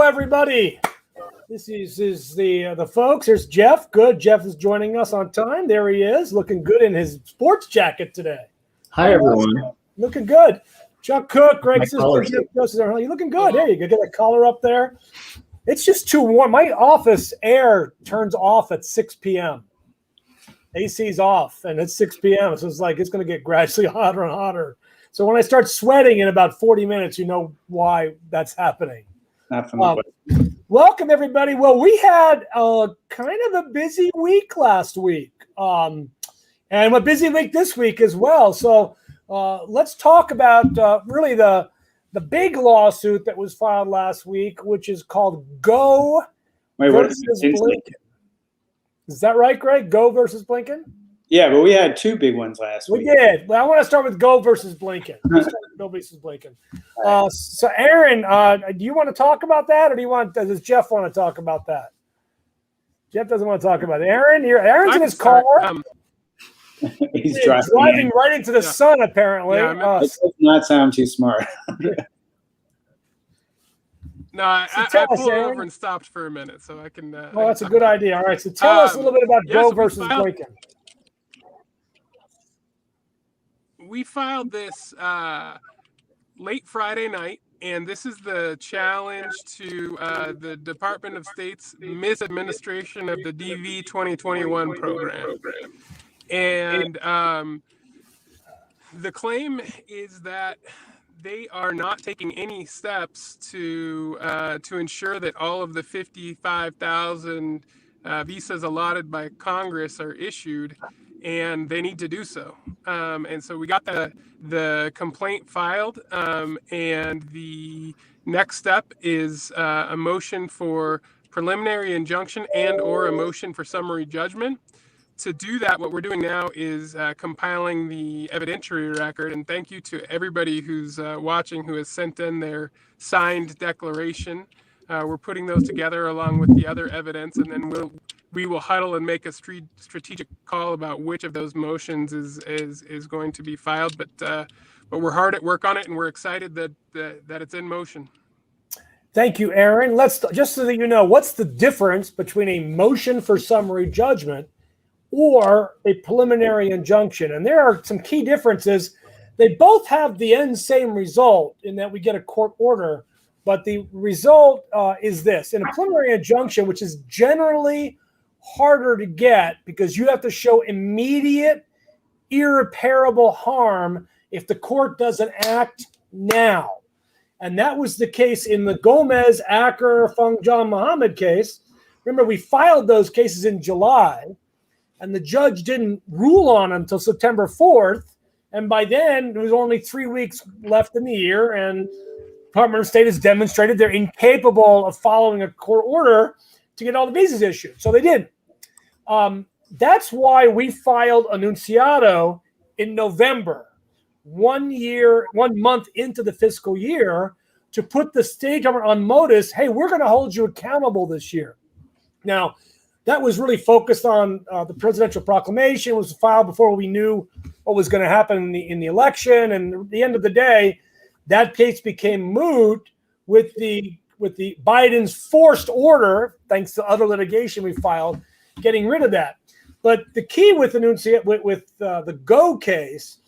everybody. This is the folks. There's Jeff. Good. Jeff is joining us on time. There he is, looking good in his sports jacket today. Hi, everyone. Looking good. Chuck Cook, Greg Sister, Jeff Joseph. You're looking good. There you go. Get a collar up there. It's just too warm. My office air turns off at 6 p.m. AC's off, and it's 6 p.m. So it's like it's going to get gradually hotter and hotter. So when I start sweating in about 40 minutes, you know why that's happening. Not from the Welcome, everybody. Well, we had kind of a busy week last week, and a busy week this week as well. So let's talk about really the big lawsuit that was filed last week, which is called GO versus BLINKEN. Is that right, Greg? GO versus BLINKEN? Yeah, but we had two big ones last week. We did. Well, I want to start with GO versus BLINKEN. GO versus BLINKEN. So, Aaron, do you want to talk about that, or does Jeff want to talk about that? Jeff doesn't want to talk about it. Aaron's in his car. He's driving right into the sun, apparently. It does not sound too smart. No, I pulled over and stopped for a minute, so I can. That's a good idea. All right, so tell us a little bit about GO versus BLINKEN. We filed this late Friday night, and this is the challenge to the Department of State's misadministration of the DV 2021 program. And the claim is that they are not taking any steps to ensure that all of the 55,000 visas allotted by Congress are issued, and they need to do so. And so we got the complaint filed, and the next step is a motion for preliminary injunction and or a motion for summary judgment. To do that, what we're doing now is compiling the evidentiary record, and thank you to everybody who's watching who has sent in their signed declaration. We're putting those together along with the other evidence, and then we will huddle and make a strategic call about which of those motions is going to be filed. But we're hard at work on it, and we're excited that it's in motion. Thank you, Aaron. Just so that you know, what's the difference between a motion for summary judgment or a preliminary injunction? And there are some key differences. They both have the same result in that we get a court order, but the result is this. In a preliminary injunction, which is generally harder to get because you have to show immediate, irreparable harm if the court doesn't act now. And that was the case in the Gomez, AKER, FANG, John Muhammad case. Remember, we filed those cases in July, and the judge didn't rule on them until September 4th. And by then, there was only 3 weeks left in the year, and the Department of State has demonstrated they're incapable of following a court order to get all the visas issued. So they did. That's why we filed Enunciado in November, 1 month into the fiscal year, to put the state government on notice. Hey, we're going to hold you accountable this year. Now, that was really focused on the presidential proclamation. It was filed before we knew what was going to happen in the election. And at the end of the day, that case became moot with the Biden's forced order, thanks to other litigation we filed, getting rid of that. But the key with the GO case,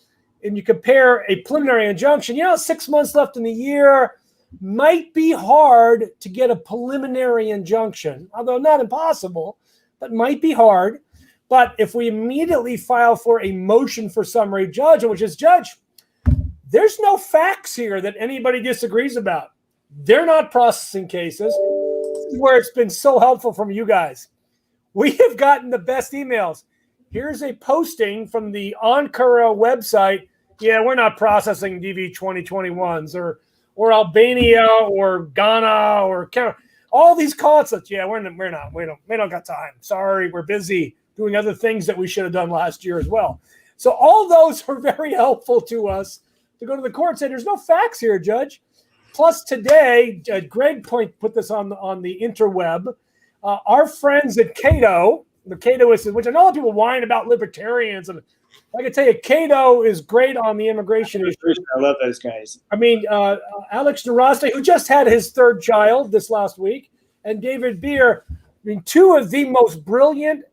and you compare a preliminary injunction, 6 months left in the year, might be hard to get a preliminary injunction, although not impossible, but might be hard. But if we immediately file for a motion for summary judgment, which is, Judge, there's no facts here that anybody disagrees about. They're not processing cases. This is where it's been so helpful from you guys. We have gotten the best emails. Here's a posting from the AKER website. Yeah, we're not processing DV 2021s or Albania or Ghana or Canada. All these consulates. Yeah, we don't got time. Sorry, we're busy doing other things that we should have done last year as well. So all those are very helpful to us to go to the court and say, there's no facts here, Judge. Plus today, Greg put this on the interweb. Our friends at Cato, the Cato is, which I know a lot of people whine about libertarians and I can tell you, Cato is great on the immigration issue. I love those guys. I mean, Alex Naraste, who just had his third child this last week, and David Beer, I mean, two of the most brilliant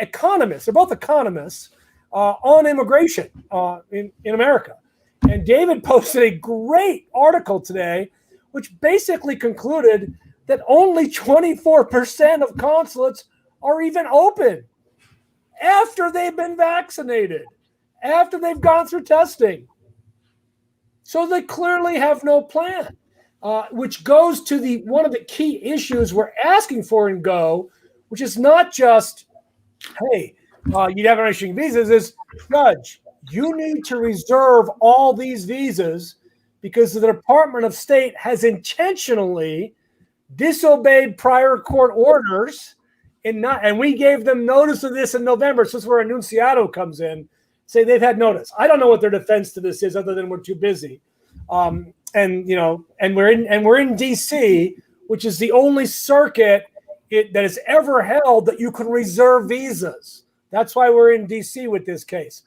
economists. They're both economists on immigration in America. And David posted a great article today, which basically concluded that only 24% of consulates are even open after they've been vaccinated, after they've gone through testing. So they clearly have no plan, which goes to one of the key issues we're asking for in GO, which is not just, hey, you haven't issuing visas, is, Judge, you need to reserve all these visas because the Department of State has intentionally disobeyed prior court orders and we gave them notice of this in November. So this is where Enunciado comes in, say they've had notice. I don't know what their defense to this is other than we're too busy. And we're in DC, which is the only circuit that has ever held that you can reserve visas. That's why we're in DC with this case.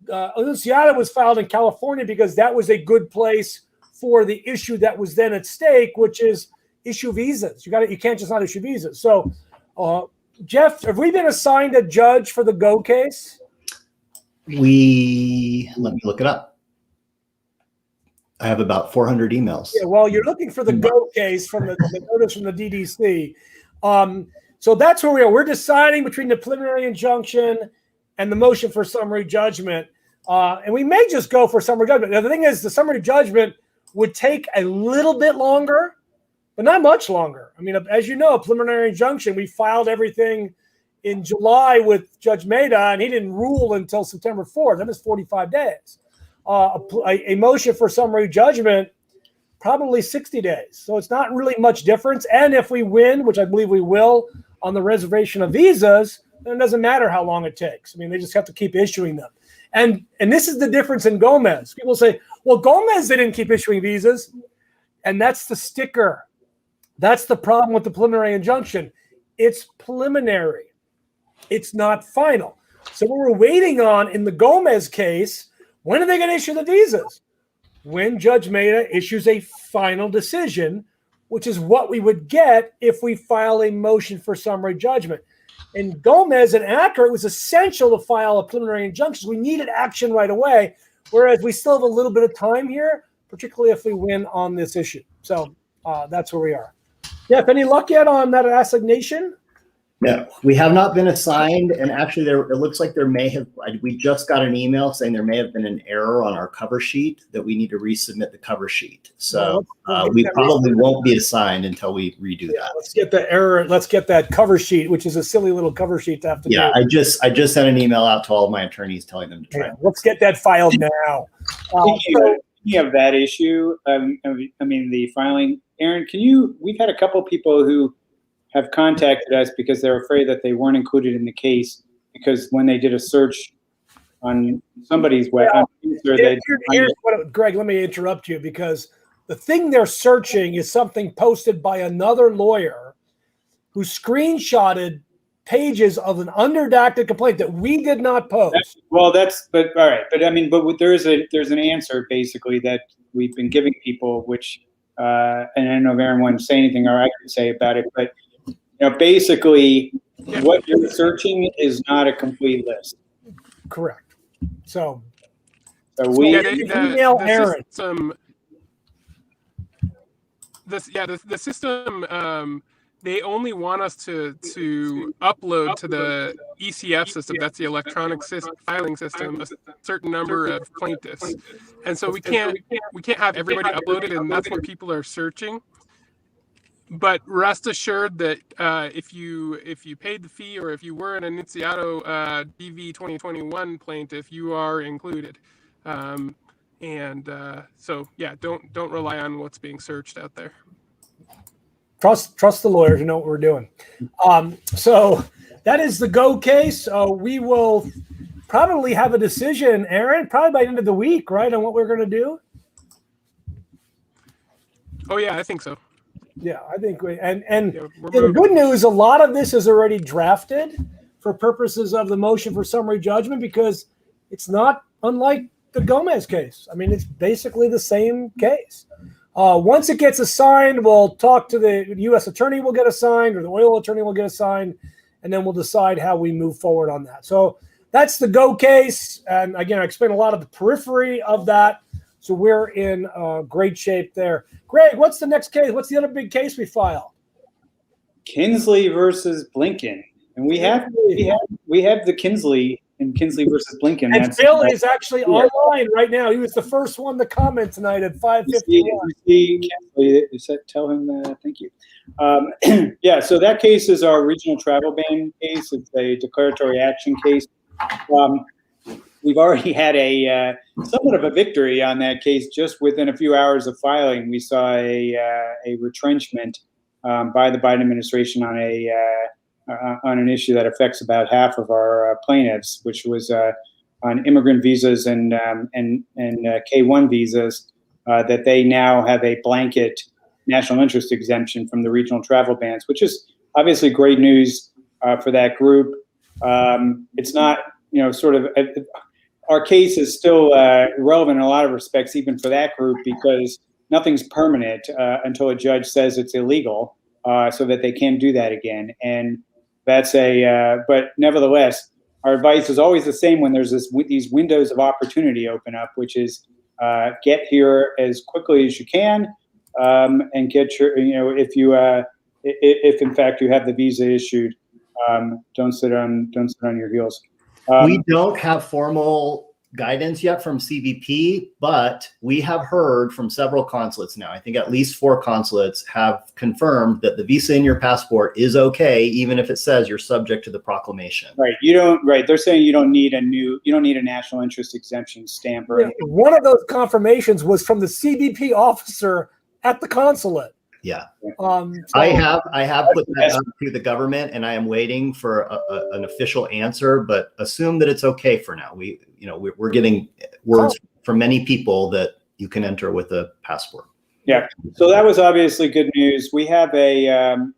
Enunciado was filed in California because that was a good place for the issue that was then at stake, which is issue visas. You can't just not issue visas. So, Jeff, have we been assigned a judge for the GO case? Let me look it up. I have about 400 emails. Yeah, well, you're looking for the GO case from the notice from the DDC. So that's where we are. We're deciding between the preliminary injunction and the motion for summary judgment. And we may just go for summary judgment. Now, the thing is, the summary judgment would take a little bit longer, but not much longer. I mean, as you know, a preliminary injunction, we filed everything in July with Judge Maida, and he didn't rule until September 4th. That was 45 days. A motion for summary judgment, probably 60 days. So it's not really much difference. And if we win, which I believe we will, on the reservation of visas, then it doesn't matter how long it takes. I mean, they just have to keep issuing them. And this is the difference in Gomez. People say, well, Gomez, they didn't keep issuing visas. And that's the sticker. That's the problem with the preliminary injunction. It's preliminary. It's not final. So what we're waiting on in the Gomez case, when are they going to issue the visas? When Judge Maida issues a final decision, which is what we would get if we file a motion for summary judgment. In Gomez and AKER, it was essential to file a preliminary injunction. We needed action right away, whereas we still have a little bit of time here, particularly if we win on this issue. So that's where we are. Jeff, any luck yet on that assignation? No, we have not been assigned, and actually it looks like we just got an email saying there may have been an error on our cover sheet that we need to resubmit the cover sheet. So we probably won't be assigned until we redo that. Let's get the error. Let's get that cover sheet, which is a silly little cover sheet to have to do. I just sent an email out to all of my attorneys telling them to try. Let's get that filed now. Speaking of that issue, I mean the filing, Aaron, we've had a couple people who have contacted us because they're afraid that they weren't included in the case because when they did a search on somebody's web, Greg, let me interrupt you because the thing they're searching is something posted by another lawyer who screenshotted pages of an unredacted complaint that we did not post. All right. But I mean, there's an answer basically that we've been giving people, which, and I don't know if Aaron wanted to say anything or I could say about it, but basically, what you're searching is not a complete list. Correct. So we email Aaron. The system. They only want us to upload to the ECF system. That's the electronic filing system. A certain number of plaintiffs, and so we can't have everybody uploaded, and that's what people are searching. But rest assured that if you paid the fee or if you were an Enunciado DV 2021 plaintiff, you are included. So yeah, don't rely on what's being searched out there. Trust the lawyers who know what we're doing. So that is the GO case. We will probably have a decision, Aaron, probably by the end of the week, right, on what we're going to do. Oh yeah, I think so. Yeah, I think the good news, a lot of this is already drafted for purposes of the motion for summary judgment because it's not unlike the Gomez case. I mean, it's basically the same case. Once it gets assigned, we'll talk to the U.S. attorney will get assigned, or the oil attorney will get assigned, and then we'll decide how we move forward on that. So that's the GO case. And again, I explained a lot of the periphery of that. So we're in great shape there. Greg, what's the next case? What's the other big case we filed? Kinsley versus BLINKEN. And we have the Kinsley and Kinsley versus BLINKEN. And Bill is actually online right now. He was the first one to comment tonight at 5:51. Tell him thank you. Yeah, so that case is our regional travel ban case. It's a declaratory action case. We've already had a somewhat of a victory on that case. Just within a few hours of filing, we saw a retrenchment by the Biden administration on an issue that affects about half of our plaintiffs, which was on immigrant visas and K-1 visas, that they now have a blanket national interest exemption from the regional travel bans, which is obviously great news for that group. It's not, sort of, our case is still relevant in a lot of respects, even for that group, because nothing's permanent until a judge says it's illegal, so that they can't do that again. And that's but nevertheless, our advice is always the same when there's these windows of opportunity open up, which is get here as quickly as you can, and get your, if in fact you have the visa issued, don't sit on your heels. We don't have formal guidance yet from CBP, but we have heard from several consulates now. I think at least 4 consulates have confirmed that the visa in your passport is okay, even if it says you're subject to the proclamation. Right. They're saying you don't need a national interest exemption stamp or anything. One of those confirmations was from the CBP officer at the consulate. Yeah. So I have put that up to the government, and I am waiting for an official answer, but assume that it's okay for now. We're getting words from many people that you can enter with a passport. Yeah. So that was obviously good news. We have for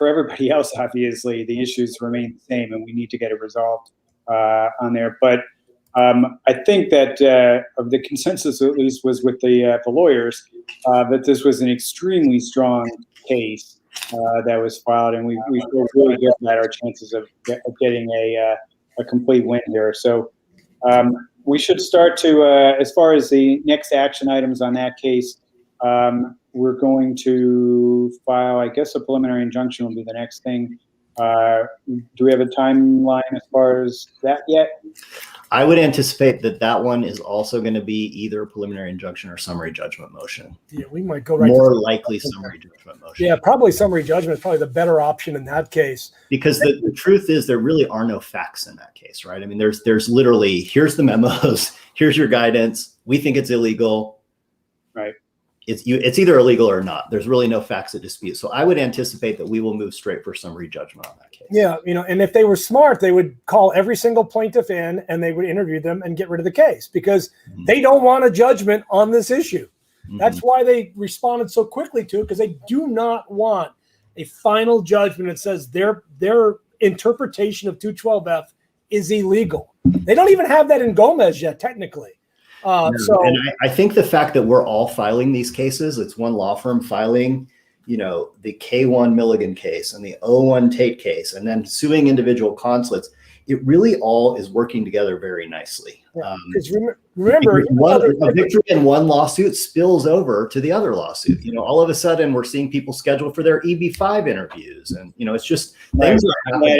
everybody else, obviously the issues remain the same, and we need to get it resolved on there. But I think that the consensus, at least, was with the lawyers that this was an extremely strong case that was filed, and we feel really good about our chances of getting a complete win here. So we should start to, as far as the next action items on that case, we're going to file, I guess, a preliminary injunction will be the next thing. Do we have a timeline as far as that yet? I would anticipate that one is also going to be either a preliminary injunction or summary judgment motion. Yeah, we might go right. More likely summary judgment motion. Yeah, probably summary judgment is probably the better option in that case. Because the truth is, there really are no facts in that case, right? I mean, there's literally, here's the memos, here's your guidance. We think it's illegal. Right. It's either illegal or not. There's really no facts at dispute. So I would anticipate that we will move straight for summary judgment on that case. Yeah, and if they were smart, they would call every single plaintiff in and they would interview them and get rid of the case, because they don't want a judgment on this issue. That's why they responded so quickly to it, because they do not want a final judgment that says their interpretation of 212F is illegal. They don't even have that in Gomez yet, technically. And I think the fact that we're all filing these cases, it's one law firm filing, the K-1 Milligan case and the O-1 TATE case, and then suing individual consulates, it really all is working together very nicely. Because remember, a victory in one lawsuit spills over to the other lawsuit. All of a sudden we're seeing people scheduled for their EB-5 interviews, and it's just things. I haven't had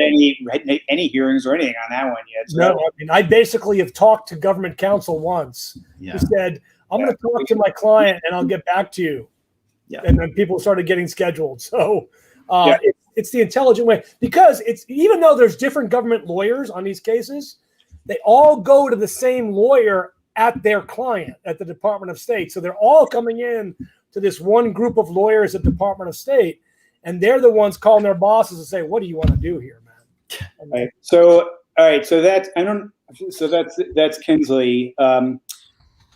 any hearings or anything on that one yet. So. No, I mean, I basically have talked to government counsel once. Yeah. He said, "I'm going to talk to my client and I'll get back to you." Yeah. And then people started getting scheduled. So it's the intelligent way, because it's, even though there's different government lawyers on these cases, they all go to the same lawyer at their client at the Department of State. So they're all coming in to this one group of lawyers at the Department of State, and they're the ones calling their bosses and say, "What do you want to do here, man?" Right. So all right. So that's Kinsley.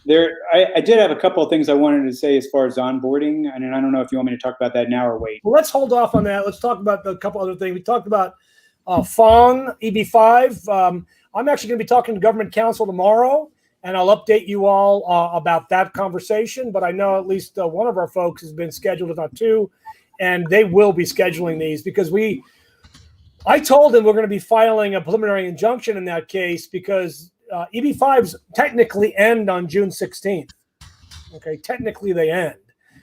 I did have a couple of things I wanted to say as far as onboarding, and I don't know if you want me to talk about that now or wait. Well, let's hold off on that. Let's talk about a couple other things. We talked about FANG, EB5. I'm actually going to be talking to government counsel tomorrow, and I'll update you all about that conversation. But I know at least one of our folks has been scheduled, if not two, and they will be scheduling these because I told them we're going to be filing a preliminary injunction in that case because EB5s technically end on June 16th. Okay, technically they end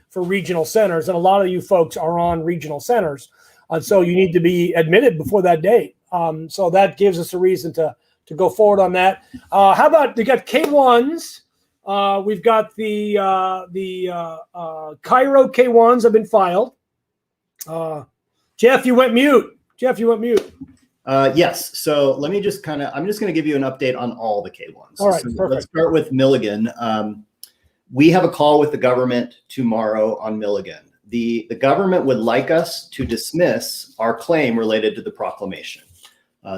for regional centers, and a lot of you folks are on regional centers, and so you need to be admitted before that date. So that gives us a reason to go forward on that. How about we got K1s? We've got the Cairo K1s have been filed. Jeff, you went mute. Yes. So let me just I'm just going to give you an update on all the K1s. All right, so perfect. Let's start with Milligan. We have a call with the government tomorrow on Milligan. The government would like us to dismiss our claim related to the proclamation.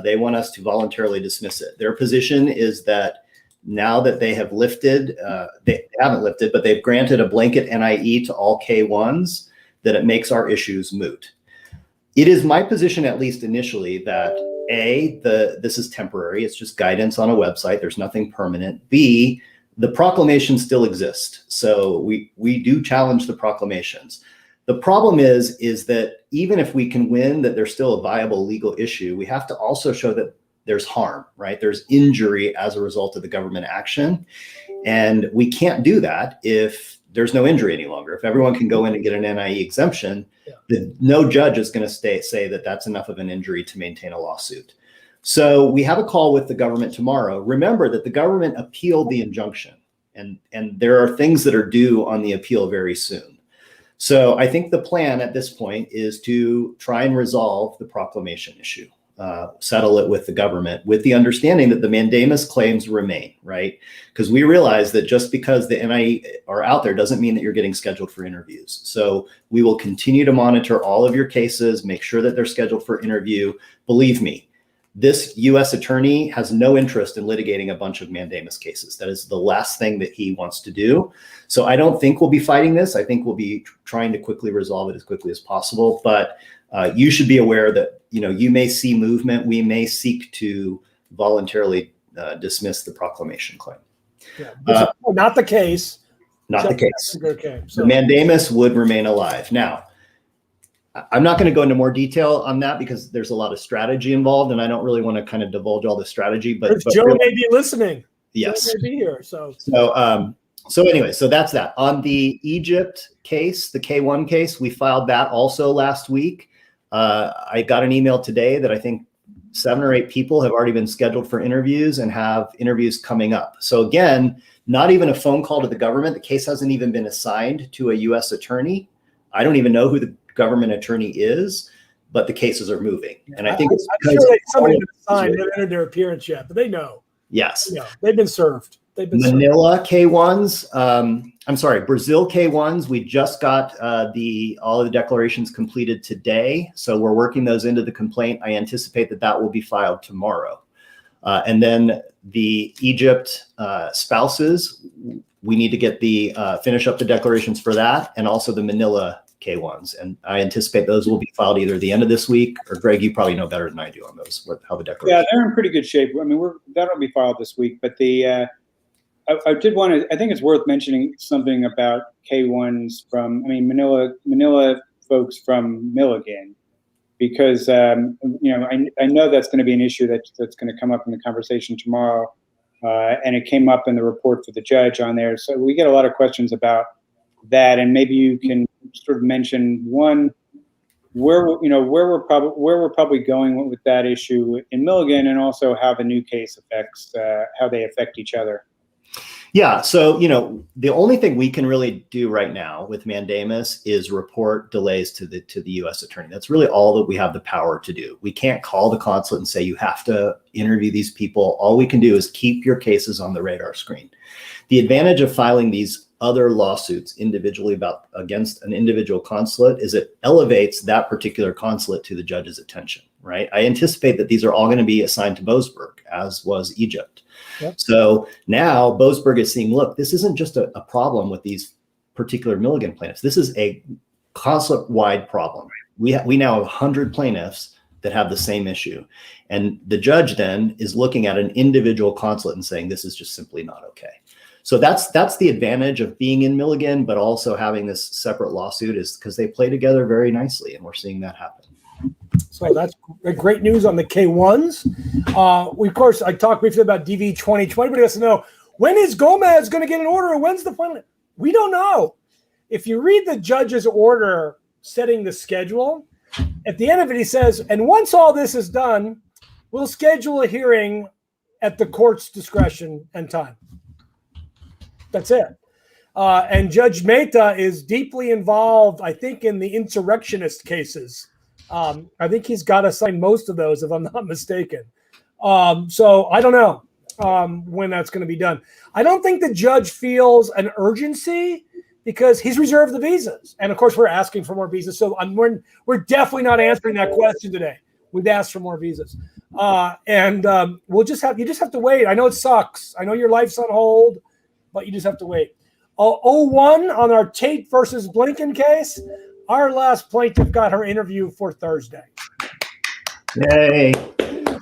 They want us to voluntarily dismiss it. Their position is that now that they have lifted, they haven't lifted, but they've granted a blanket NIE to all K1s, that it makes our issues moot. It is my position, at least initially, that A, this is temporary. It's just guidance on a website. There's nothing permanent. B, the proclamation still exists. So we do challenge the proclamations. The problem is that even if we can win that there's still a viable legal issue, we have to also show that there's harm, right? There's injury as a result of the government action. And we can't do that if there's no injury any longer. If everyone can go in and get an NIE exemption, no judge is going to say that that's enough of an injury to maintain a lawsuit. So we have a call with the government tomorrow. Remember that the government appealed the injunction, and there are things that are due on the appeal very soon. So I think the plan at this point is to try and resolve the proclamation issue, settle it with the government, with the understanding that the mandamus claims remain, right? Because we realize that just because the NIE are out there doesn't mean that you're getting scheduled for interviews. So we will continue to monitor all of your cases, make sure that they're scheduled for interview. Believe me, this U.S. attorney has no interest in litigating a bunch of mandamus cases. That is the last thing that he wants to do. So I don't think we'll be fighting this. I think we'll be trying to quickly resolve it as quickly as possible. But you should be aware that you may see movement. We may seek to voluntarily dismiss the proclamation claim. Yeah, not the case. Not the case. Okay. So the mandamus would remain alive. Now, I'm not going to go into more detail on that because there's a lot of strategy involved, and I don't really want to kind of divulge all the strategy. But Joe may be listening. Yes, Joe may be here. So anyway, so that's that. On the Egypt case, the K1 case, we filed that also last week. I got an email today that I think 7 or 8 people have already been scheduled for interviews and have interviews coming up. So again, not even a phone call to the government. The case hasn't even been assigned to a U.S. attorney. I don't even know who the government attorney is, but the cases are moving. And I think it's because sure somebody signed, they entered their appearance yet, but they know. Yes. They've been served. Manila K1s, I'm sorry, Brazil K1s. We just got all of the declarations completed today. So we're working those into the complaint. I anticipate that will be filed tomorrow. And then the Egypt spouses, we need to get finish up the declarations for that, and also the Manila K1s. And I anticipate those will be filed either the end of this week, or Greg, you probably know better than I do on those, how the declaration. Yeah, they're in pretty good shape. I mean, that'll be filed this week, but I did want to, I think it's worth mentioning something about K1s from, Manila folks from Milligan, because, I know that's going to be an issue that's going to come up in the conversation tomorrow. And it came up in the report for the judge on there. So we get a lot of questions about that. And maybe you can sort of mention one, where we're probably going with that issue in Milligan, and also how the new case affects, how they affect each other. Yeah. So, the only thing we can really do right now with mandamus is report delays to the U.S. attorney. That's really all that we have the power to do. We can't call the consulate and say, you have to interview these people. All we can do is keep your cases on the radar screen. The advantage of filing these other lawsuits individually against an individual consulate is it elevates that particular consulate to the judge's attention, right? I anticipate that these are all going to be assigned to Boasberg, as was Egypt. Yep. So now Boasberg is seeing, look, this isn't just a problem with these particular Milligan plaintiffs. This is a consulate-wide problem. We now have 100 plaintiffs that have the same issue. And the judge then is looking at an individual consulate and saying, this is just simply not okay. So that's the advantage of being in Milligan, but also having this separate lawsuit is because they play together very nicely, and we're seeing that happen. So that's great news on the K1s. Of course, I talked briefly about DV 2020. Everybody has to know, when is Gomez going to get an order? When's the final? We don't know. If you read the judge's order setting the schedule, at the end of it, he says, and once all this is done, we'll schedule a hearing at the court's discretion and time. That's it. And Judge Mehta is deeply involved, I think, in the insurrectionist cases. I think he's got assigned most of those, if I'm not mistaken. So I don't know when that's going to be done. I don't think the judge feels an urgency because he's reserved the visas. And of course, we're asking for more visas. So we're definitely not answering that question today. We've asked for more visas. You just have to wait. I know it sucks. I know your life's on hold, but you just have to wait. 01 on our Tate versus Blinken case. Our last plaintiff got her interview for Thursday. Yay.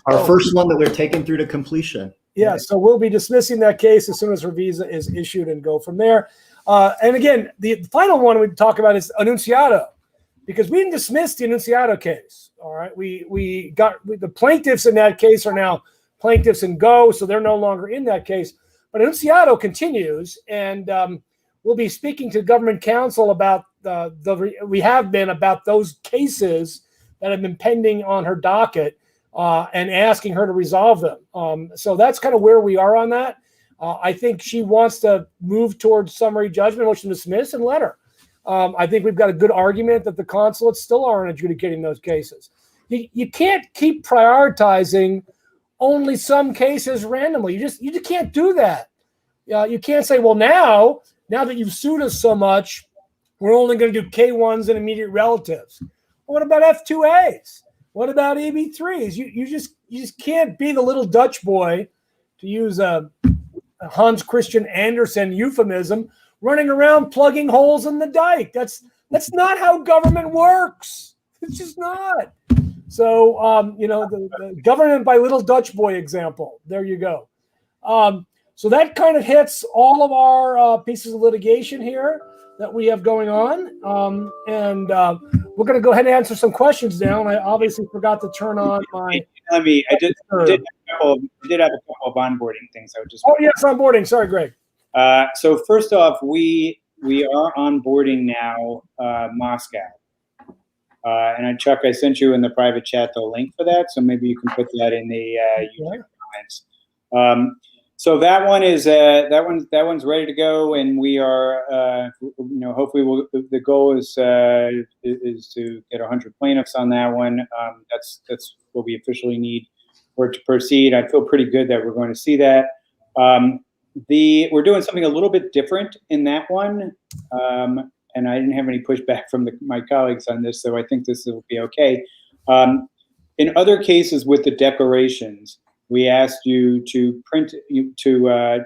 Our first one that we're taking through to completion. Yeah, so we'll be dismissing that case as soon as her visa is issued and go from there. And again, the final one we talk about is Annunziato, because we didn't dismiss the Annunziato case. All right, the plaintiffs in that case are now plaintiffs in Go, so they're no longer in that case. But Annunziato continues, and we'll be speaking to government counsel about about those cases that have been pending on her docket and asking her to resolve them. So that's kind of where we are on that. I think she wants to move towards summary judgment, motion to dismiss, and let her. I think we've got a good argument that the consulates still aren't adjudicating those cases. You can't keep prioritizing only some cases randomly. You just can't do that. You can't say, well, now that you've sued us so much, we're only going to do K1s and immediate relatives. Well, what about F2As? What about EB3s? You just can't be the little Dutch boy, to use a Hans Christian Andersen euphemism, running around plugging holes in the dike. That's not how government works. It's just not. So, the government by little Dutch boy example. There you go. So that kind of hits all of our pieces of litigation here that we have going on. We're going to go ahead and answer some questions now. And I obviously forgot to turn on my... I did have a couple of onboarding things. I would just... Oh, yes, onboarding. Sorry, Greg. So first off, we are onboarding now Moscow. And Chuck, I sent you in the private chat the link for that. So maybe you can put that in the YouTube comments. So that one is that one's ready to go, and we are hopefully the goal is to get 100 plaintiffs on that one. That's what we officially need for it to proceed. I feel pretty good that we're going to see that. We're doing something a little bit different in that one, and I didn't have any pushback from my colleagues on this, so I think this will be okay. In other cases with the declarations, we asked you to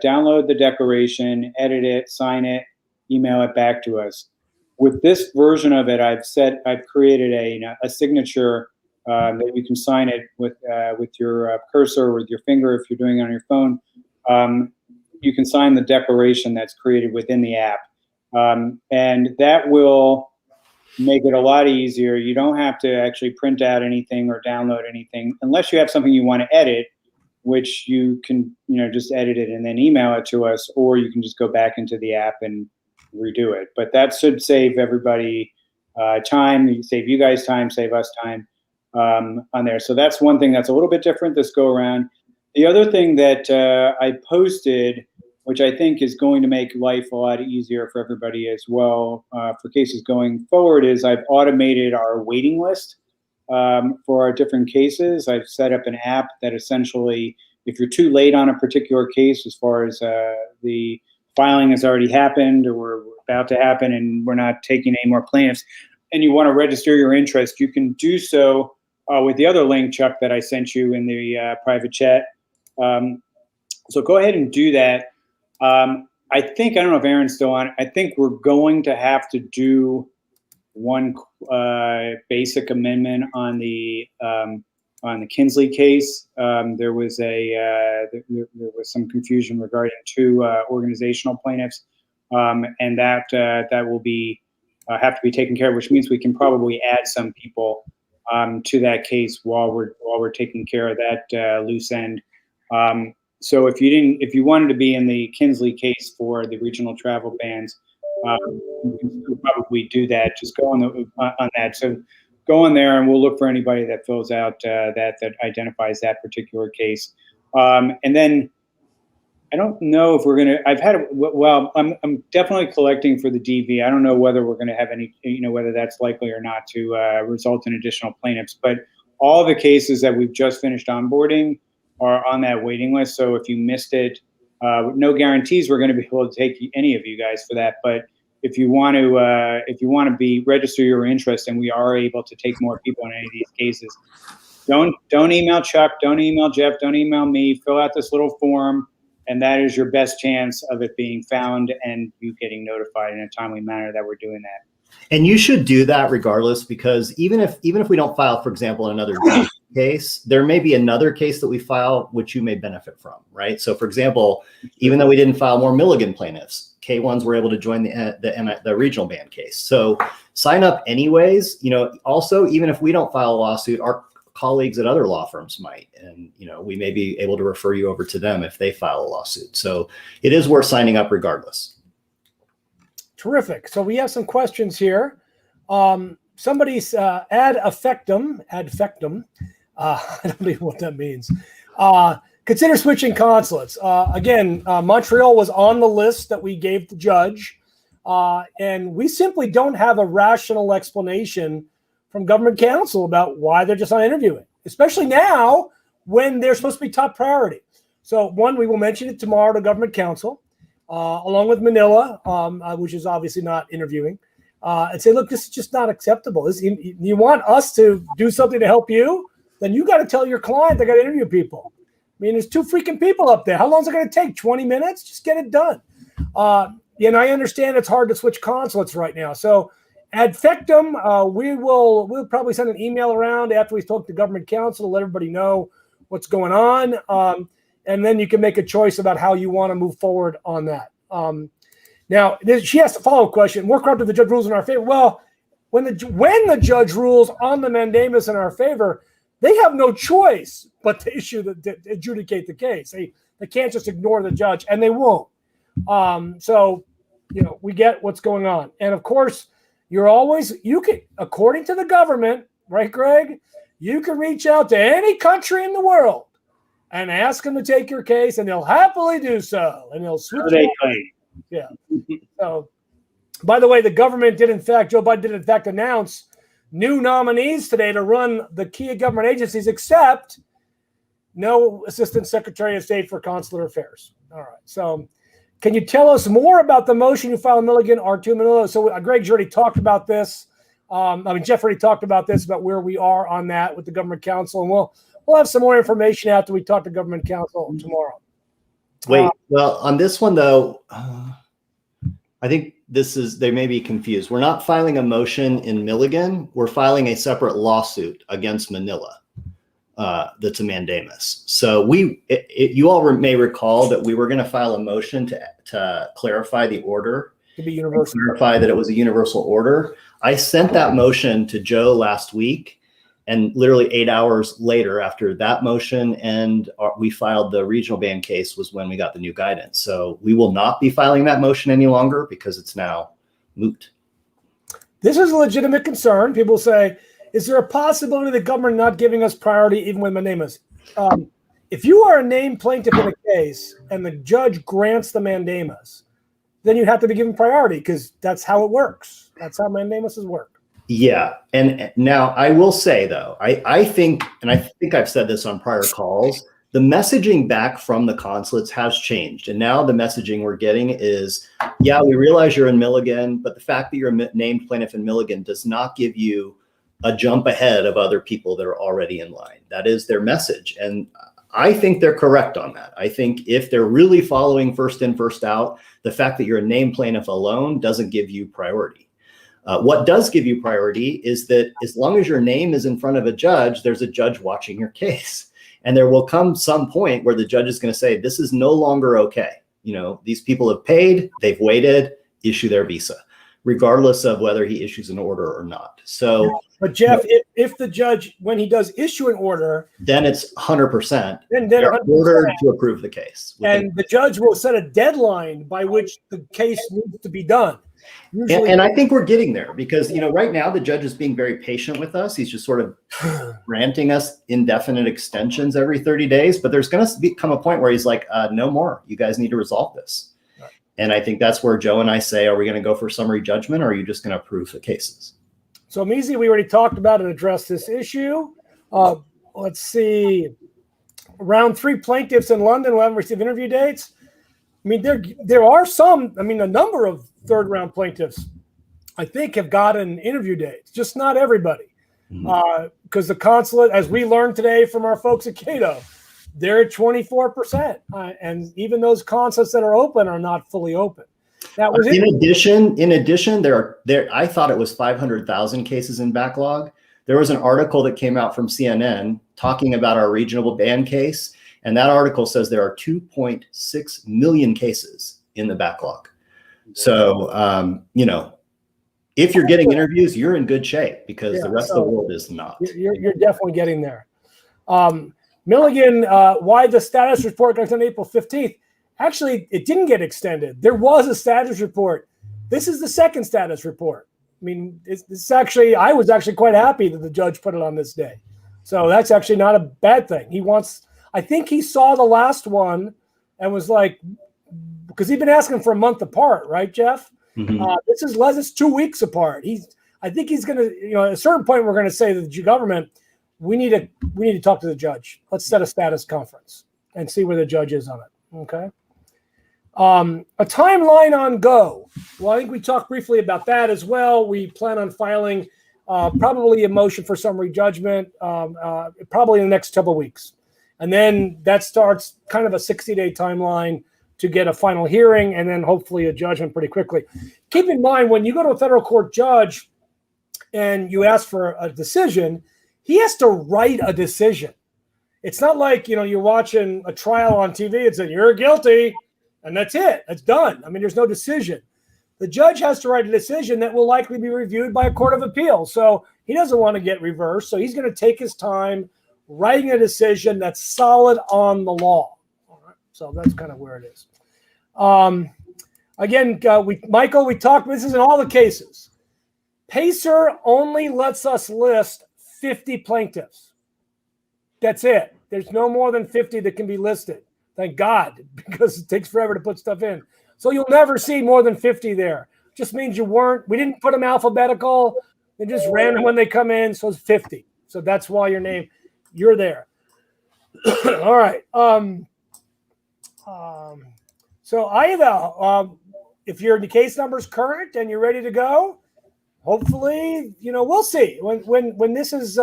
download the declaration, edit it, sign it, email it back to us. With this version of it, I've created a signature that you can sign it with your cursor or with your finger if you're doing it on your phone. You can sign the declaration that's created within the app, and that will make it a lot easier. You don't have to actually print out anything or download anything unless you have something you want to edit, which you can, just edit it and then email it to us, or you can just go back into the app and redo it. But that should save everybody time, save you guys time, save us time on there. So that's one thing that's a little bit different this go around. The other thing that I posted, which I think is going to make life a lot easier for everybody as well for cases going forward, is I've automated our waiting list. For our different cases. I've set up an app that essentially, if you're too late on a particular case, as far as the filing has already happened or we're about to happen and we're not taking any more plaintiffs, and you want to register your interest, you can do so with the other link, Chuck, that I sent you in the private chat. So go ahead and do that. I don't know if Aaron's still on. I think we're going to have to do one basic amendment on the Kinsley case. There was some confusion regarding two organizational plaintiffs, and that will be have to be taken care of, which means we can probably add some people to that case while we're taking care of that loose end. So if you wanted to be in the Kinsley case for the regional travel bans, you can still probably do that. Just go on that. So go on there, and we'll look for anybody that fills out that identifies that particular case. And then I don't know if we're gonna. I'm definitely collecting for the DV. I don't know whether we're gonna have any, whether that's likely or not to result in additional plaintiffs. But all the cases that we've just finished onboarding are on that waiting list. So if you missed it, no guarantees we're going to be able to take any of you guys for that. But if you want to be register your interest, and we are able to take more people in any of these cases, don't email Chuck, don't email Jeff, don't email me. Fill out this little form, and that is your best chance of it being found and you getting notified in a timely manner that we're doing that. And you should do that regardless, because even if we don't file, for example, another case, there may be another case that we file which you may benefit from, right? So, for example, even though we didn't file more Milligan plaintiffs, K1s were able to join the regional ban case. So sign up anyways. Also, even if we don't file a lawsuit, our colleagues at other law firms might, and we may be able to refer you over to them if they file a lawsuit. So it is worth signing up regardless. Terrific. So we have some questions here. Somebody's ad factum. I don't know what that means. Consider switching consulates. Again, Montreal was on the list that we gave the judge, and we simply don't have a rational explanation from government counsel about why they're just not interviewing, especially now when they're supposed to be top priority. So one, we will mention it tomorrow to government counsel, along with Manila, which is obviously not interviewing, and say, look, this is just not acceptable. You want us to do something to help you? Then you got to tell your client they got to interview people. I mean, there's two freaking people up there. How long is it going to take? 20 minutes? Just get it done. And I understand it's hard to switch consulates right now. So ad factum, we'll probably send an email around after we talk to government counsel to let everybody know what's going on. And then you can make a choice about how you want to move forward on that. Now, she asked a follow-up question. More corrupt if the judge rules in our favor. Well, when the judge rules on the mandamus in our favor, they have no choice but to adjudicate the case. They can't just ignore the judge, and they won't. So, we get what's going on. And of course, you can, according to the government, right, Greg, you can reach out to any country in the world and ask them to take your case, and they'll happily do so. And they'll switch. Yeah. So, by the way, the government Joe Biden did in fact announce new nominees today to run the key government agencies, except no Assistant Secretary of State for Consular Affairs. All right. So can you tell us more about the motion you filed in Milligan, R2 Manila? So Greg's already talked about this. Jeff already talked about this, about where we are on that with the government counsel. And we'll have some more information after we talk to government counsel tomorrow. Wait, well, on this one, though, I think they may be confused. We're not filing a motion in Milligan. We're filing a separate lawsuit against Manila that's a mandamus. So you all may recall that we were going to file a motion to clarify the order, to be universal, clarify that it was a universal order. I sent that motion to Joe last week, and literally 8 hours later after that motion and we filed the regional ban case was when we got the new guidance. So we will not be filing that motion any longer because it's now moot. This is a legitimate concern. People say, is there a possibility of the government not giving us priority even when mandamus? If you are a named plaintiff in a case and the judge grants the mandamus, then you have to be given priority because that's how it works. That's how mandamuses work. Yeah. And now I will say, though, I think I've said this on prior calls, the messaging back from the consulates has changed. And now the messaging we're getting is, yeah, we realize you're in Milligan, but the fact that you're a named plaintiff in Milligan does not give you a jump ahead of other people that are already in line. That is their message. And I think they're correct on that. I think if they're really following first in, first out, the fact that you're a named plaintiff alone doesn't give you priority. What does give you priority is that as long as your name is in front of a judge, there's a judge watching your case. And there will come some point where the judge is going to say, this is no longer okay. You know, these people have paid, they've waited, issue their visa, regardless of whether he issues an order or not. So, but Jeff, if the judge, when he does issue an order, then it's 100%. Then they're 100%. ordered to approve the case. And the judge will set a deadline by which the case needs to be done. And I think we're getting there because, you know, right now the judge is being very patient with us. He's just sort of granting us indefinite extensions every 30 days. But there's going to come a point where he's like, no more. You guys need to resolve this. Right. And I think that's where Joe and I say, are we going to go for summary judgment or are you just going to approve the cases? So, Measy, we already talked about and addressed this issue. Let's see. Round 3 plaintiffs in London will haven't received interview dates. I mean, there are some, I mean, a number of third-round plaintiffs, I think, have gotten interview dates, just not everybody. Because the consulate, as we learned today from our folks at Cato, they're at 24%. And even those consulates that are open are not fully open. That was in addition, there I thought it was 500,000 cases in backlog. There was an article that came out from CNN talking about our regional ban case. And that article says there are 2.6 million cases in the backlog. So, you know, if you're getting interviews, you're in good shape because the rest of the world is not. You're definitely getting there. Milligan, why the status report got on April 15th? Actually, it didn't get extended. There was a status report. This is the second status report. I mean, it's actually, I was actually quite happy that the judge put it on this day. So that's actually not a bad thing. I think he saw the last one and was like, because he's been asking for a month apart, right, Jeff? This is 2 weeks apart. I think he's going to, you know, at a certain point, we're going to say to the government, we need to talk to the judge. Let's set a status conference and see where the judge is on it. Okay. A timeline on GO. Well, I think we talked briefly about that as well. We plan on filing probably a motion for summary judgment probably in the next couple of weeks. And then that starts kind of a 60-day timeline to get a final hearing and then hopefully a judgment pretty quickly. Keep in mind, when you go to a federal court judge and you ask for a decision, he has to write a decision. It's not like, you know, you're watching a trial on TV and saying, you're guilty, and that's it. That's done. I mean, there's no decision. The judge has to write a decision that will likely be reviewed by a court of appeals. So he doesn't want to get reversed. So he's going to take his time writing a decision that's solid on the law. All right. So that's kind of where it is. Again, Michael, we talked, this is in all the cases. PACER only lets us list 50 plaintiffs. That's it. There's no more than 50 that can be listed. Thank God, because it takes forever to put stuff in. So you'll never see more than 50 there. Just means we didn't put them alphabetical. They just random when they come in. So it's 50. So that's why you're there. All right. So Ida, if your case number is current and you're ready to go, hopefully, you know, we'll see when this is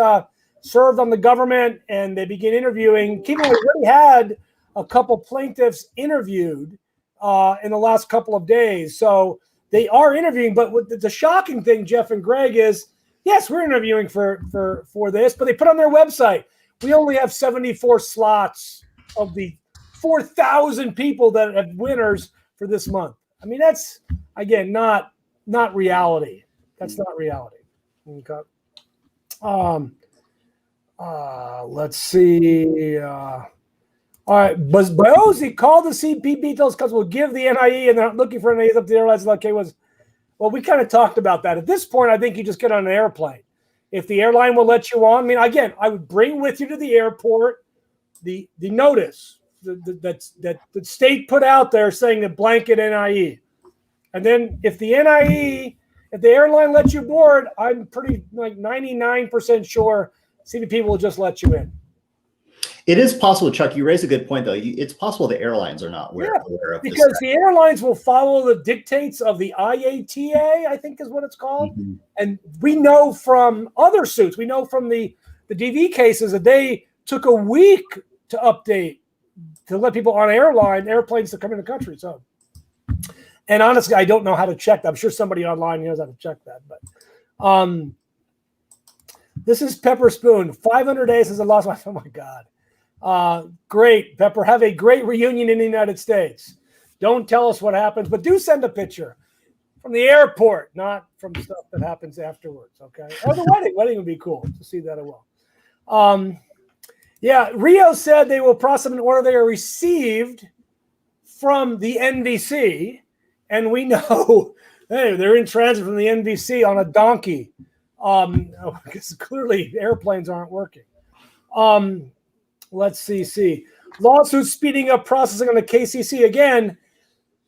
served on the government and they begin interviewing. Keep in mind, we already had a couple plaintiffs interviewed in the last couple of days, so they are interviewing. But what the shocking thing, Jeff and Greg, is yes, we're interviewing for this, but they put on their website, we only have 74 slots of the 4,000 people that have winners for this month. I mean, that's, again, not reality. That's not reality. Okay. Let's see. All right. Bozy called the CP details because we'll give the NIE and they're not looking for NIEs up to the airlines. Okay, well, we kind of talked about that. At this point, I think you just get on an airplane. If the airline will let you on, I mean, again, I would bring with you to the airport the notice that the state put out there saying the blanket NIE. And then if the airline lets you board, I'm pretty like 99% sure CBP will just let you in. It is possible, Chuck. You raise a good point, though. It's possible the airlines are not aware of this. Because the airlines will follow the dictates of the IATA, I think is what it's called. Mm-hmm. And we know from other suits, we know from the DV cases that they took a week to update to let people on airplanes to come in the country. So, And honestly, I don't know how to check that. I'm sure somebody online knows how to check that. But this is Pepper Spoon. 500 days since I lost my. Oh my God. Great, Pepper. Have a great reunion in the United States. Don't tell us what happens, but do send a picture from the airport, not from stuff that happens afterwards. Okay. Or the wedding. Wedding would be cool to see that as well. Yeah, Rio said they will process an order they are received from the NVC, and we know hey, they're in transit from the NVC on a donkey. Because clearly airplanes aren't working. Let's see. Lawsuit speeding up processing on the KCC. Again,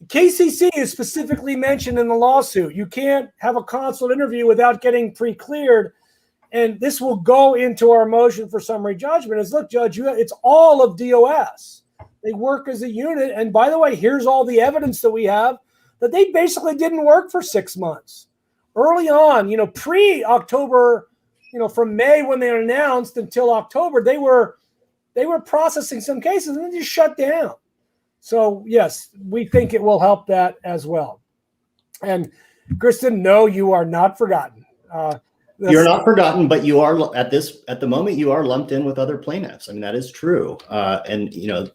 KCC is specifically mentioned in the lawsuit. You can't have a consular interview without getting pre-cleared. And this will go into our motion for summary judgment. Is look, Judge, it's all of DOS. They work as a unit. And by the way, here's all the evidence that we have that they basically didn't work for 6 months. Early on, pre-October, from May when they announced until October, they were processing some cases and then just shut down. So yes, we think it will help that as well. And Kristen, no, you are not forgotten. You're not forgotten, but you are at the moment you are lumped in with other plaintiffs. I mean, that is true. And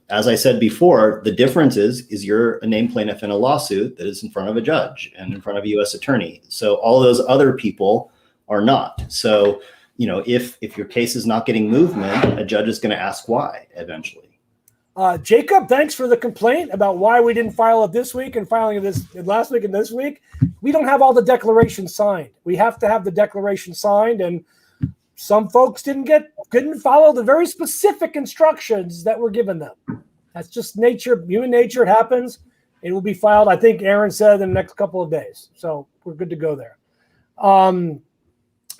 as I said before, the difference is you're a named plaintiff in a lawsuit that is in front of a judge and in front of a U.S. attorney. So all those other people are not. So, if your case is not getting movement, a judge is going to ask why eventually. Jacob, thanks for the complaint about why we didn't file it this week and filing it last week and this week. We don't have all the declarations signed. We have to have the declaration signed, and some folks couldn't follow the very specific instructions that were given them. That's just nature, human nature. It happens. It will be filed, I think Aaron said, in the next couple of days. So we're good to go there.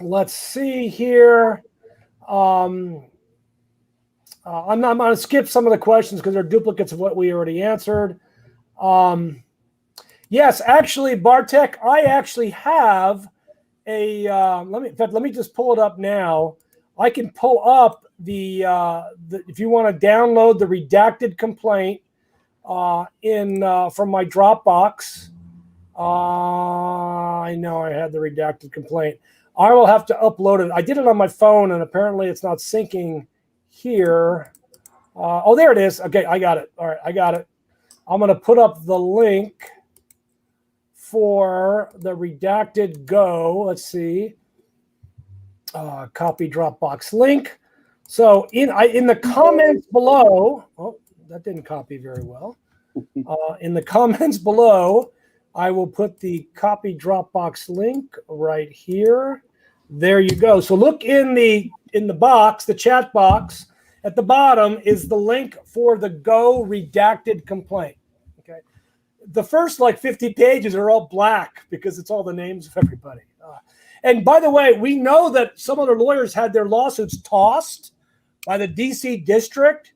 Let's see here. I'm going to skip some of the questions because they're duplicates of what we already answered. Yes, actually, Bartek, I actually have a. Let me just pull it up now. I can pull up the if you want to download the redacted complaint from my Dropbox. I know I had the redacted complaint. I will have to upload it. I did it on my phone, and apparently it's not syncing here. There it is. Okay, I got it. All right, I got it. I'm going to put up the link for the redacted Go. Let's see. Copy Dropbox link. So in the comments below, that didn't copy very well. In the comments below, I will put the copy Dropbox link right here. There you go. So look in the box, the chat box. At the bottom is the link for the Go redacted complaint. Okay. The first 50 pages are all black because it's all the names of everybody. And by the way, we know that some other lawyers had their lawsuits tossed by the DC district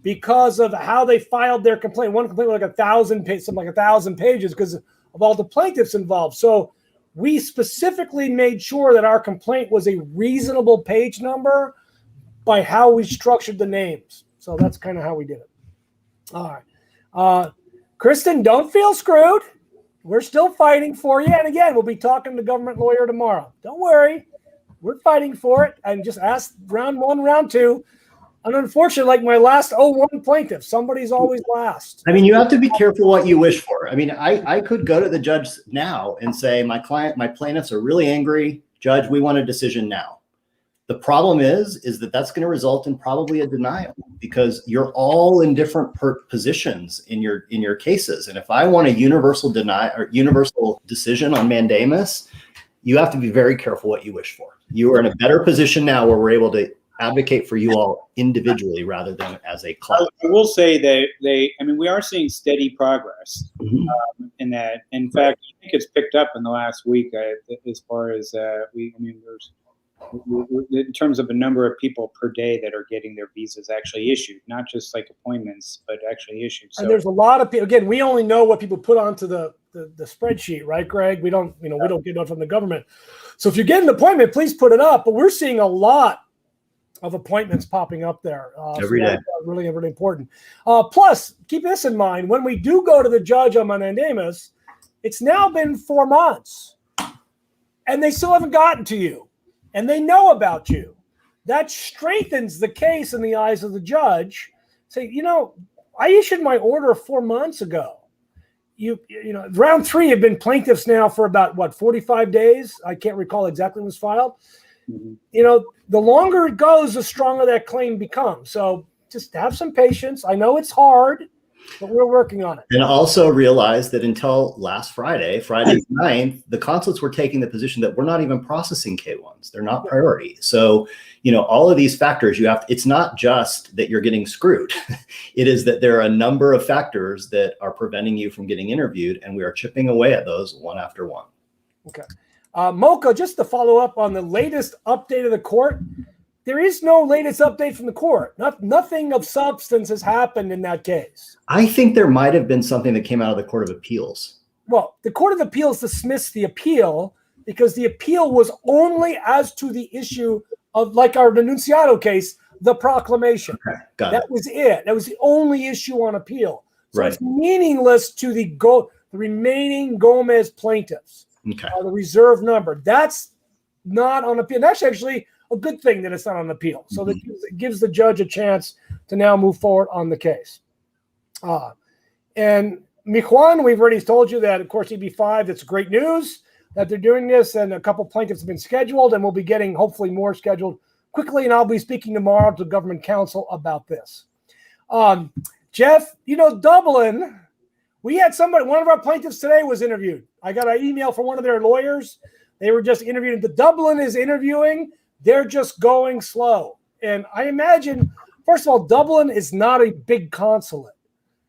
because of how they filed their complaint. One complaint was 1,000 pages, something like 1,000 pages because of all the plaintiffs involved. So we specifically made sure that our complaint was a reasonable page number by how we structured the names. So that's kind of how we did it. All right. Kristen, don't feel screwed. We're still fighting for you. And again, we'll be talking to the government lawyer tomorrow. Don't worry. We're fighting for it. And just ask round one, round two. And unfortunately, like my last 01 plaintiff, somebody's always last. I mean, you have to be careful what you wish for. I mean, I could go to the judge now and say, my plaintiffs are really angry. Judge, we want a decision now. The problem is that that's going to result in probably a denial because you're all in different positions in your cases. And if I want a universal decision on mandamus, you have to be very careful what you wish for. You are in a better position now where we're able to advocate for you all individually rather than as a class. I will say that we are seeing steady progress in that. In fact, I think it's picked up in the last week as far as there's. In terms of the number of people per day that are getting their visas actually issued, not just appointments, but actually issued. So, and there's a lot of people. Again, we only know what people put onto the spreadsheet, right, Greg? We don't, we don't get it from the government. So if you get an appointment, please put it up. But we're seeing a lot of appointments popping up there every day. Really, really important. Plus, keep this in mind: when we do go to the judge on mandamus, It's now been 4 months, and they still haven't gotten to you, and they know about you. That strengthens the case in the eyes of the judge. Say, you know, I issued my order 4 months ago. You know, round 3 have been plaintiffs now for about, what, 45 days? I can't recall exactly when it was filed. Mm-hmm. You know, the longer it goes, the stronger that claim becomes. So just have some patience. I know it's hard, but we're working on it. And also realize that until last Friday, Friday 9th, the consulates were taking the position that we're not even processing K-1s. They're not priority. So, you know, all of these factors it's not just that you're getting screwed. It is that there are a number of factors that are preventing you from getting interviewed, and we are chipping away at those one after one. Okay. Mocha, just to follow up on the latest update of the court, there is no latest update from the court. Nothing of substance has happened in that case. I think there might have been something that came out of the Court of Appeals. Well, the Court of Appeals dismissed the appeal because the appeal was only as to the issue of, like our denunciado case, the proclamation. Okay, got that it. was it. That was the only issue on appeal. So Right. It's meaningless to the remaining Gomez plaintiffs. Okay. The reserve number. That's not on appeal. That's actually a good thing that it's not on appeal. So that it gives the judge a chance to now move forward on the case. And Mijuan, we've already told you that, of course, EB5, that's great news that they're doing this, and a couple plaintiffs have been scheduled, and we'll be getting hopefully more scheduled quickly, and I'll be speaking tomorrow to government counsel about this. Jeff, you know, Dublin, we had one of our plaintiffs today was interviewed. I got an email from one of their lawyers. They were just interviewed. The Dublin is interviewing. They're just going slow. And I imagine, first of all, Dublin is not a big consulate.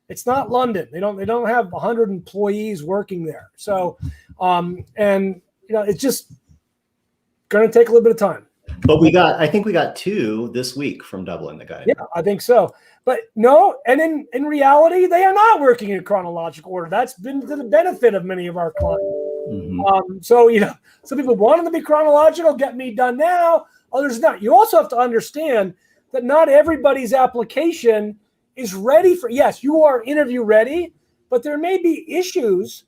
It's not London. They don't have 100 employees working there. So, and you know, it's just going to take a little bit of time. But I think we got 2 this week from Dublin, the guy. Yeah, I think so. But no, and in reality, they are not working in chronological order. That's been to the benefit of many of our clients. Mm-hmm. So, you know, some people want them to be chronological, get me done now. Others not. You also have to understand that not everybody's application is ready for, yes, you are interview ready, but there may be issues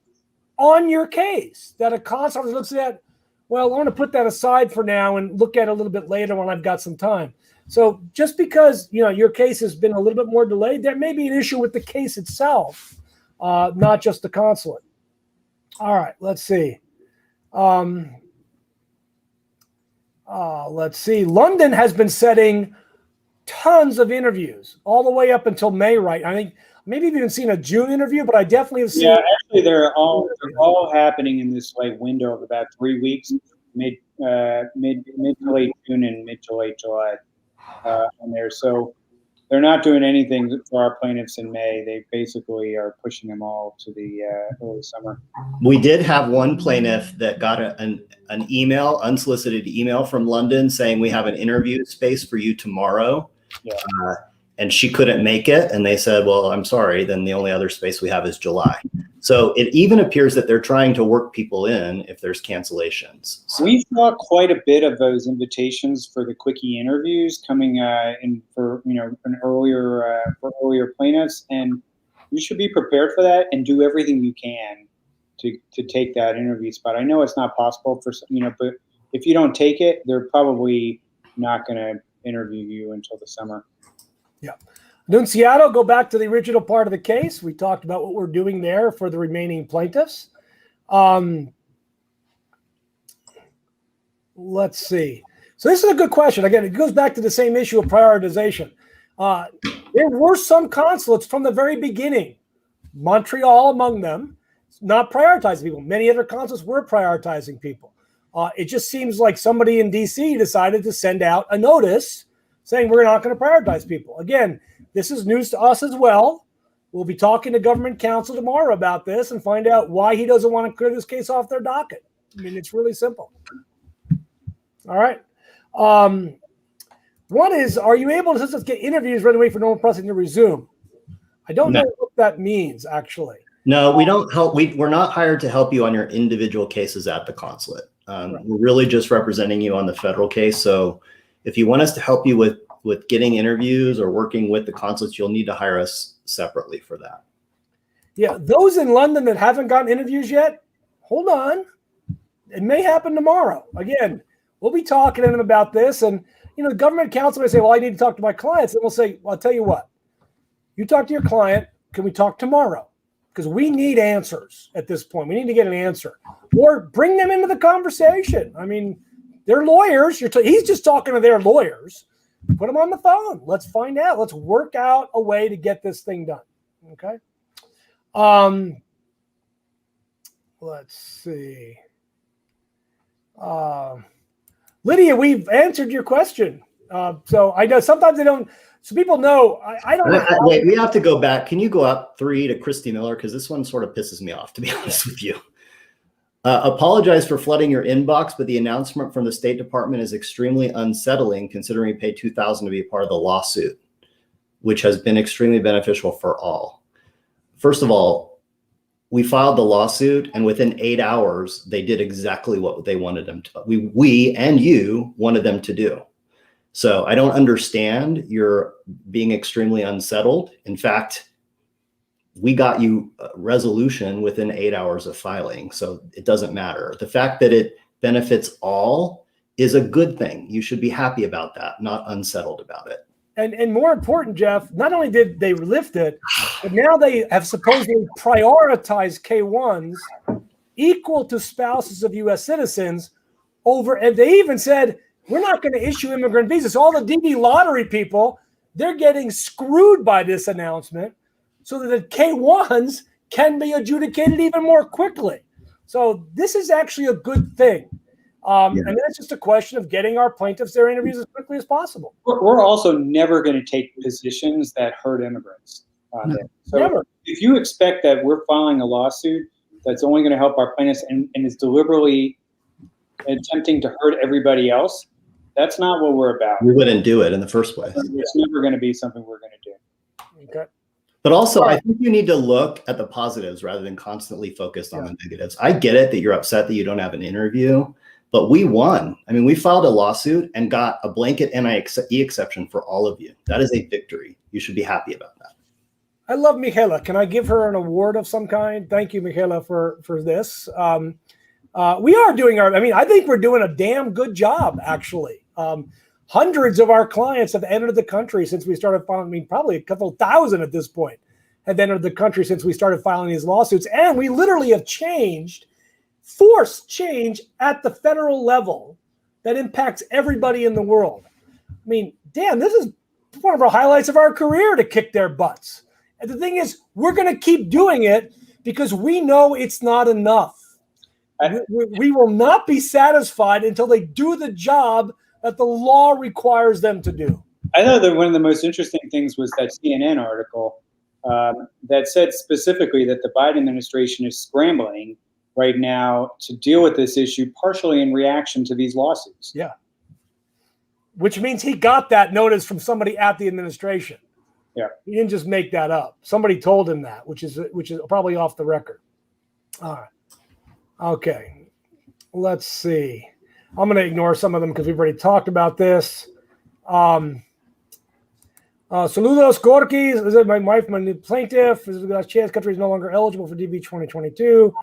on your case that a consulate looks at. Well, I want to put that aside for now and look at it a little bit later when I've got some time. So just because, you know, your case has been a little bit more delayed, there may be an issue with the case itself, not just the consulate. All right, let's see. Let's see. London has been setting tons of interviews all the way up until May, right? I think maybe you've even seen a June interview, but I definitely have seen. Yeah, actually, they're all happening in this like window of about 3 weeks, mid to late June and mid to late July, on there. So they're not doing anything for our plaintiffs in May. They basically are pushing them all to the early summer. We did have one plaintiff that got an unsolicited email from London saying we have an interview space for you tomorrow. Yeah. And she couldn't make it. And they said, well, I'm sorry. Then the only other space we have is July. So it even appears that they're trying to work people in if there's cancellations. So we saw quite a bit of those invitations for the quickie interviews coming in for, you know, for earlier plaintiffs, and you should be prepared for that and do everything you can to take that interview spot. I know it's not possible for, you know, but if you don't take it, they're probably not going to interview you until the summer. Yeah. Denunciado, go back to the original part of the case. We talked about what we're doing there for the remaining plaintiffs. Let's see. So this is a good question. Again, it goes back to the same issue of prioritization. There were some consulates from the very beginning, Montreal among them, not prioritizing people. Many other consulates were prioritizing people. It just seems like somebody in D.C. decided to send out a notice saying we're not going to prioritize people. Again, this is news to us as well. We'll be talking to government counsel tomorrow about this and find out why he doesn't want to clear this case off their docket. I mean, it's really simple. All right. One is, are you able to get interviews right away for normal processing to resume? I don't know what that means, actually. No, we don't help. We're not hired to help you on your individual cases at the consulate. Right. We're really just representing you on the federal case. So if you want us to help you with getting interviews or working with the consulates, you'll need to hire us separately for that. Yeah, those in London that haven't gotten interviews yet, hold on. It may happen tomorrow. Again, we'll be talking to them about this. And, the government counsel may say, well, I need to talk to my clients. And we'll say, well, I'll tell you what. You talk to your client. Can we talk tomorrow? Because we need answers at this point. We need to get an answer. Or bring them into the conversation. I mean, they're lawyers. He's just talking to their lawyers. Put them on the phone. Let's find out. Let's work out a way to get this thing done. Okay? Let's see. Lydia, we've answered your question. So I know sometimes they don't. So people know. I don't know. Wait, we have to go back. Can you go up 3 to Christy Miller? Because this one sort of pisses me off, to be honest with you. Apologize for flooding your inbox, but the announcement from the State Department is extremely unsettling considering we paid $2,000 to be a part of the lawsuit, which has been extremely beneficial for all. First of all, we filed the lawsuit, and within 8 hours, they did exactly what they wanted them to. We and you wanted them to do. So I don't understand your being extremely unsettled. In fact, we got you a resolution within 8 hours of filing. So it doesn't matter. The fact that it benefits all is a good thing. You should be happy about that, not unsettled about it. And more important, Jeff, not only did they lift it, but now they have supposedly prioritized K-1s equal to spouses of U.S. citizens over, and they even said, we're not going to issue immigrant visas. All the DV lottery people, they're getting screwed by this announcement so that the K-1s can be adjudicated even more quickly. So this is actually a good thing. And that's just a question of getting our plaintiffs their interviews as quickly as possible. We're also never going to take positions that hurt immigrants. So never. If you expect that we're filing a lawsuit that's only going to help our plaintiffs and is deliberately attempting to hurt everybody else, that's not what we're about. We wouldn't do it in the first place. It's never going to be something we're going to do. Okay. But also, I think you need to look at the positives rather than constantly focused on the negatives. I get it that you're upset that you don't have an interview, but we won. I mean, we filed a lawsuit and got a blanket NIE exception for all of you. That is a victory. You should be happy about that. I love Michaela. Can I give her an award of some kind? Thank you, Michaela, for this. We are doing I think we're doing a damn good job, actually. Hundreds of our clients have entered the country since we started filing. Probably a couple thousand at this point have entered the country since we started filing these lawsuits. And we literally have forced change at the federal level that impacts everybody in the world. I mean, damn, this is one of our highlights of our career to kick their butts. And the thing is, we're going to keep doing it because we know it's not enough. We will not be satisfied until they do the job that the law requires them to do. I thought that one of the most interesting things was that CNN article that said specifically that the Biden administration is scrambling right now to deal with this issue, partially in reaction to these lawsuits. Yeah. Which means he got that notice from somebody at the administration. Yeah. He didn't just make that up. Somebody told him that, which is probably off the record. All right. Okay. Let's see. I'm going to ignore some of them because we've already talked about this. Saludos, Gorky. This is my wife, my new plaintiff. This is the last chance. Country is no longer eligible for DB 2022.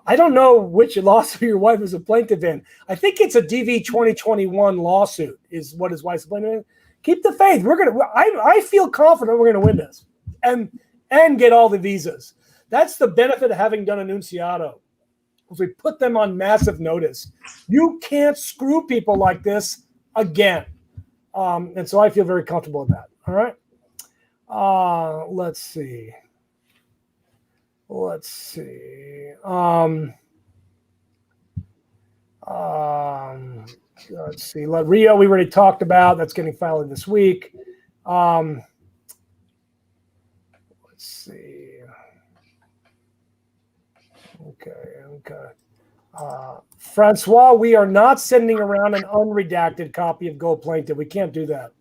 I don't know which lawsuit your wife is a plaintiff in. I think it's a DV 2021 lawsuit is what his wife's plaintiff in. Keep the faith. I feel confident we're going to win this and get all the visas. That's the benefit of having done Enunciado. We put them on massive notice. You can't screw people like this again. And so I feel very comfortable with that. All right. Let's see. Let's see. Rio, we already talked about. That's getting filed this week. Let's see. Okay. Francois, we are not sending around an unredacted copy of Go Plaintiff. We can't do that.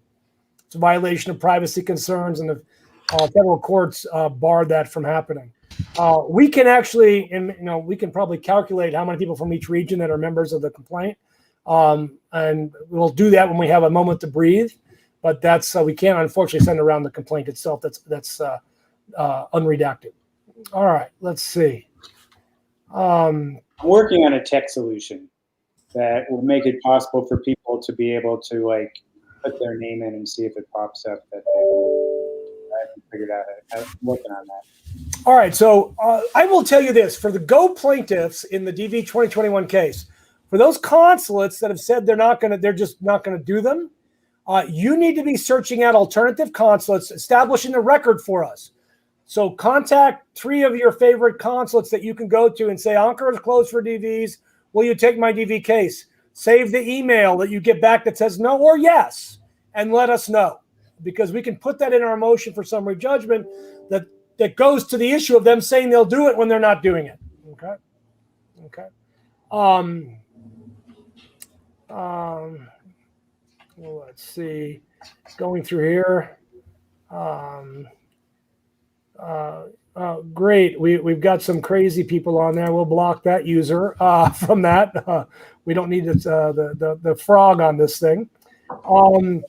It's a violation of privacy concerns, and the federal courts barred that from happening. We can actually, we can probably calculate how many people from each region that are members of the complaint, and we'll do that when we have a moment to breathe. But that's we can't unfortunately send around the complaint itself. That's unredacted. All right, let's see. I'm working on a tech solution that will make it possible for people to be able to like put their name in and see if it pops up that I haven't figured out. I'm working on that. All right, so I will tell you this. For the Go plaintiffs in the DV 2021 case, for those consulates that have said they're just not going to do them, you need to be searching out alternative consulates, establishing a record for us. So contact 3 of your favorite consulates that you can go to and say, AKER is closed for DVs. Will you take my DV case? Save the email that you get back that says no or yes, and let us know, because we can put that in our motion for summary judgment that goes to the issue of them saying they'll do it when they're not doing it. Okay. Okay. Well, let's see. Going through here. Great. We've got some crazy people on there. We'll block that user from that. We don't need the frog on this thing. Okay.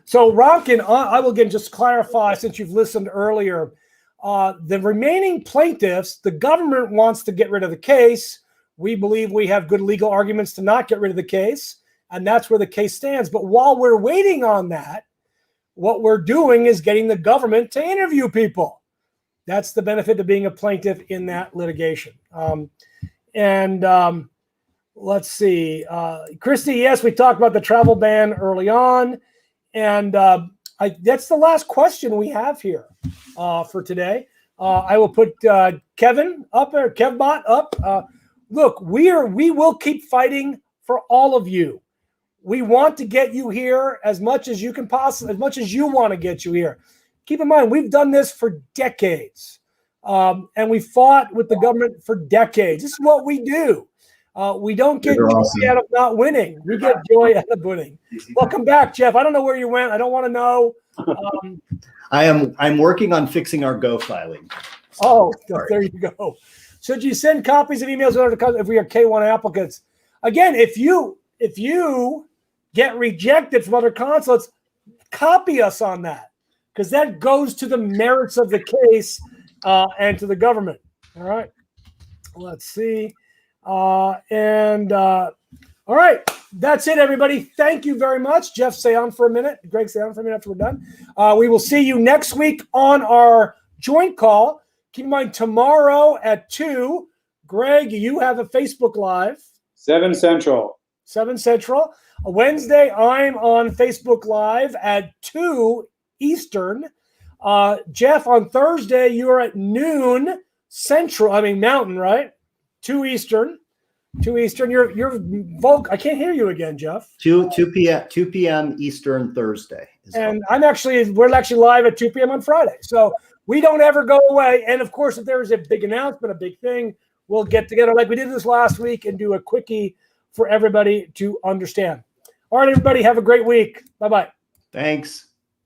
So Ronkin, I will again just clarify, since you've listened earlier, the remaining plaintiffs, the government wants to get rid of the case. We believe we have good legal arguments to not get rid of the case, and that's where the case stands. But while we're waiting on that, what we're doing is getting the government to interview people. That's the benefit of being a plaintiff in that litigation. Let's see. Christy, yes, we talked about the travel ban early on. And that's the last question we have here for today. I will put Kevin up there, Kevbot up. Look, we will keep fighting for all of you. We want to get you here as much as you can possibly, as much as you want to get you here. Keep in mind, we've done this for decades, and we fought with the government for decades. This is what we do. We don't get joy out of not winning. We get joy out of winning. Welcome back, Jeff. I don't know where you went. I don't want to know. I'm working on fixing our Go filing. Oh, there you go. Should you send copies of emails in order to if we are K1 applicants? Again, if you get rejected from other consulates, copy us on that, because that goes to the merits of the case and to the government. All right. Let's see. All right. That's it, everybody. Thank you very much. Jeff, stay on for a minute. Greg, stay on for a minute after we're done. We will see you next week on our joint call. Keep in mind, tomorrow at 2, Greg, you have a Facebook Live. 7 Central. 7 Central. Wednesday, I'm on Facebook Live at 2 Eastern. Jeff, on Thursday, you're at noon Central. I mean, Mountain, right? 2 Eastern. 2 Eastern. You're I can't hear you again, Jeff. 2 p.m. Eastern Thursday. And we're actually live at 2 p.m. on Friday. So we don't ever go away. And of course, if there's a big announcement, a big thing, we'll get together like we did this last week and do a quickie for everybody to understand. All right, everybody, have a great week. Bye-bye. Thanks.